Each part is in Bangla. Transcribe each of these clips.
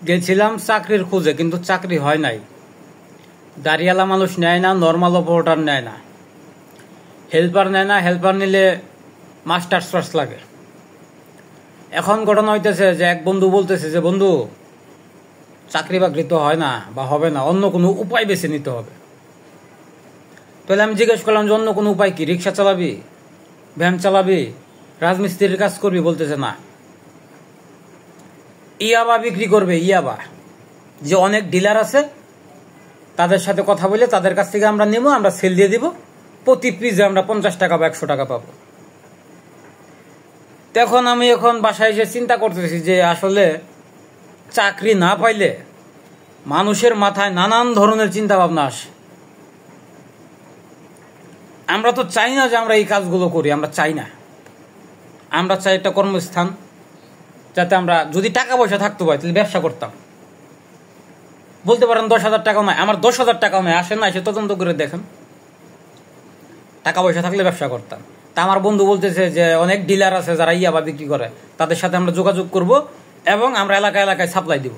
গেছিলাম চাকরির খোঁজে, কিন্তু চাকরি হয় নাই। দাঁড়িয়ালা মানুষ নেয় না, নর্মাল অপারেটর নেয় না, হেল্পার নেয় না। হেল্পার নিলে মাস্টার্স পাস লাগে। এখন ঘটনা হইতেছে যে এক বন্ধু বলতেছে যে বন্ধু, চাকরি বাকরি তো হয় না বা হবে না, অন্য কোনো উপায় বেছে নিতে হবে। তাহলে আমি জিজ্ঞেস করলাম যে অন্য কোনো উপায় কি? রিক্সা চালাবি, ভ্যান চালাবি, রাজমিস্ত্রির কাজ করবি? বলতেছে না, ইয়াবা বিক্রি করবে। ইয়াবা, যে অনেক ডিলার আছে তাদের সাথে কথা বলে তাদের কাছ থেকে আমরা নেবো, আমরা সেল দিয়ে দিব, প্রতি পিসে আমরা 50 টাকা বা 100 টাকা পাবো। তখন আমি এখন বাসায় এসে চিন্তা করতেছি যে আসলে চাকরি না পাইলে মানুষের মাথায় নানান ধরনের চিন্তা ভাবনা আসে। আমরা তো চাই না যে আমরা এই কাজগুলো করি, আমরা চাই না। আমরা চাই একটা কর্মস্থান, যাতে আমরা, যদি টাকা পয়সা থাকতো ভাই তাহলে ব্যবসা করতাম। বলতে পারেন 10,000 টাকাও নাই, আমার 10,000 টাকাও নাই, আসেন না, এসে তদন্ত করে দেখেন। টাকা পয়সা থাকলে ব্যবসা করতাম। তা আমার বন্ধু বলতেছে যে অনেক ডিলার আছে যারা ইয়াবা বিক্রি করে, তাদের সাথে আমরা যোগাযোগ করব এবং আমরা এলাকায় এলাকায় সাপ্লাই দিব।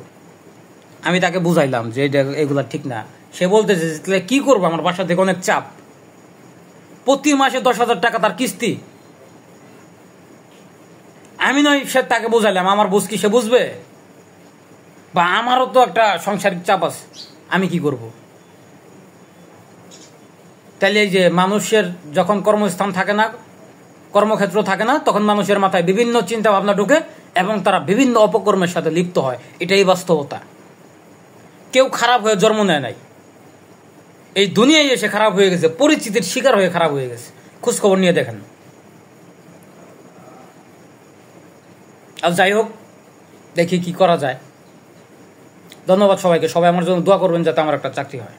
আমি তাকে বুঝাইলাম যে এগুলা ঠিক না। সে বলতেছে তাহলে কি করবো, আমার বাসা থেকে অনেক চাপ, প্রতি মাসে 10,000 টাকা তার কিস্তি। আমি নয় সে তাকে বুঝাইলাম, আমার বুঝ কি সে বুঝবে? বা আমারও তো একটা সাংসারিক চাপ আছে, আমি কি করব? তাহলে এই যে মানুষের যখন কর্মস্থান থাকে না, কর্মক্ষেত্র থাকে না, তখন মানুষের মাথায় বিভিন্ন চিন্তা ভাবনা ঢুকে এবং তারা বিভিন্ন অপকর্মের সাথে লিপ্ত হয়। এটাই বাস্তবতা। কেউ খারাপ হয়ে জন্ম নেয় নাই, এই দুনিয়ায় এসে খারাপ হয়ে গেছে, পরিচিতির শিকার হয়ে খারাপ হয়ে গেছে। খোঁজখবর নিয়ে দেখেন। আর যাই হোক, দেখি কি করা যায়। ধন্যবাদ সবাইকে। সবাই আমার জন্য দোয়া করবেন যাতে আমার একটা চাকরি হয়।